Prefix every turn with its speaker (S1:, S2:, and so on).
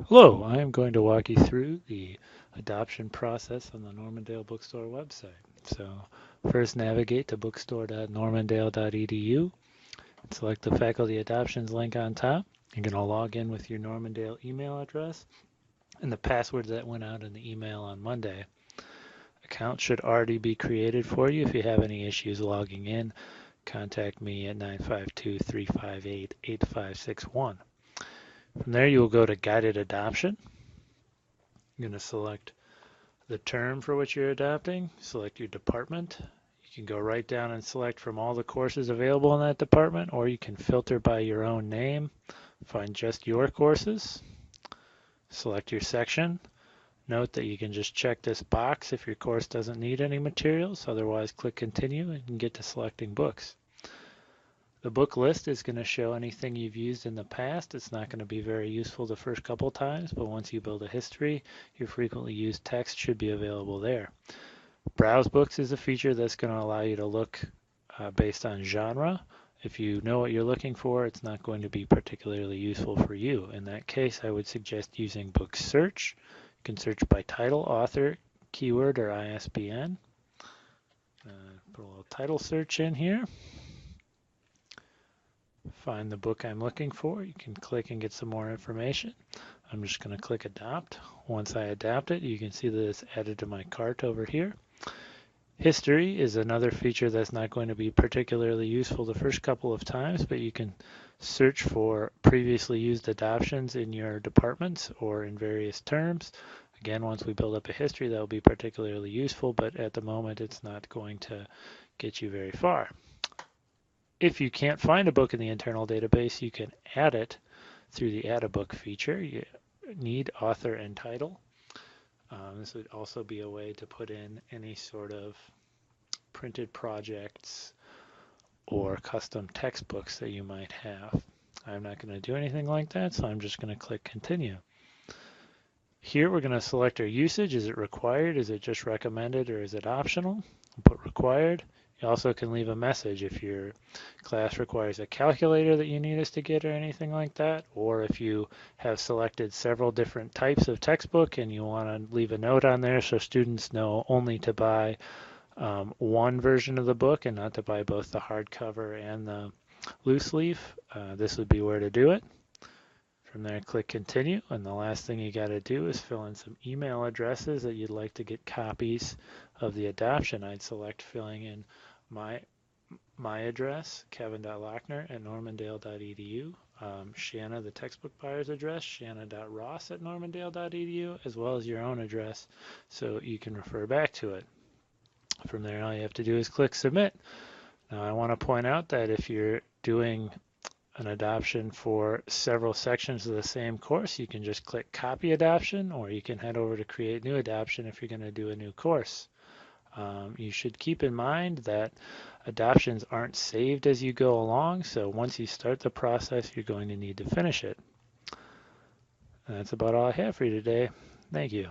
S1: Hello, I am going to walk you through the adoption process on the Normandale Bookstore website. So first navigate to bookstore.normandale.edu and select the faculty adoptions link on top. You're going to log in with your Normandale email address and the password that went out in the email on Monday. Account should already be created for you. If you have any issues logging in, contact me at 952-358-8561. From there, you will go to Guided Adoption. You're going to select the term for which you're adopting, select your department. You can go right down and select from all the courses available in that department, or you can filter by your own name, find just your courses, select your section. Note that you can just check this box if your course doesn't need any materials, otherwise click continue and get to selecting books. The book list is going to show anything you've used in the past. It's not going to be very useful the first couple times, but once you build a history, your frequently used text should be available there. Browse books is a feature that's going to allow you to look based on genre. If you know what you're looking for, it's not going to be particularly useful for you. In that case, I would suggest using book search. You can search by title, author, keyword, or ISBN. Put a little title search in here. Find the book I'm looking for. You can click and get some more information. I'm just going to click adopt. Once I adopt it, you can see that it's added to my cart over here. History is another feature that's not going to be particularly useful the first couple of times, but you can search for previously used adoptions in your departments or in various terms. Again, once we build up a history, that will be particularly useful, but at the moment it's not going to get you very far. If you can't find a book in the internal database, you can add it through the Add a Book feature. You need author and title. This would also be a way to put in any sort of printed projects or custom textbooks that you might have. I'm not going to do anything like that, so I'm just going to click continue. Here we're going to select our usage. Is it required? Is it just recommended, or is it optional? We'll put required. You also can leave a message if your class requires a calculator that you need us to get or anything like that, or if you have selected several different types of textbook and you want to leave a note on there so students know only to buy one version of the book and not to buy both the hardcover and the loose leaf, this would be where to do it. From there, click continue, and the last thing you got to do is fill in some email addresses that you'd like to get copies of the adoption. I'd select filling in my address, kevin.lochner@normandale.edu, Shanna, the textbook buyer's address, shanna.ross@normandale.edu, as well as your own address so you can refer back to it. From there, all you have to do is click submit. Now, I want to point out that if you're doing an adoption for several sections of the same course, you can just click copy adoption, or you can head over to create new adoption if you're going to do a new course. You should keep in mind that adoptions aren't saved as you go along, so once you start the process, you're going to need to finish it. And that's about all I have for you today. Thank you.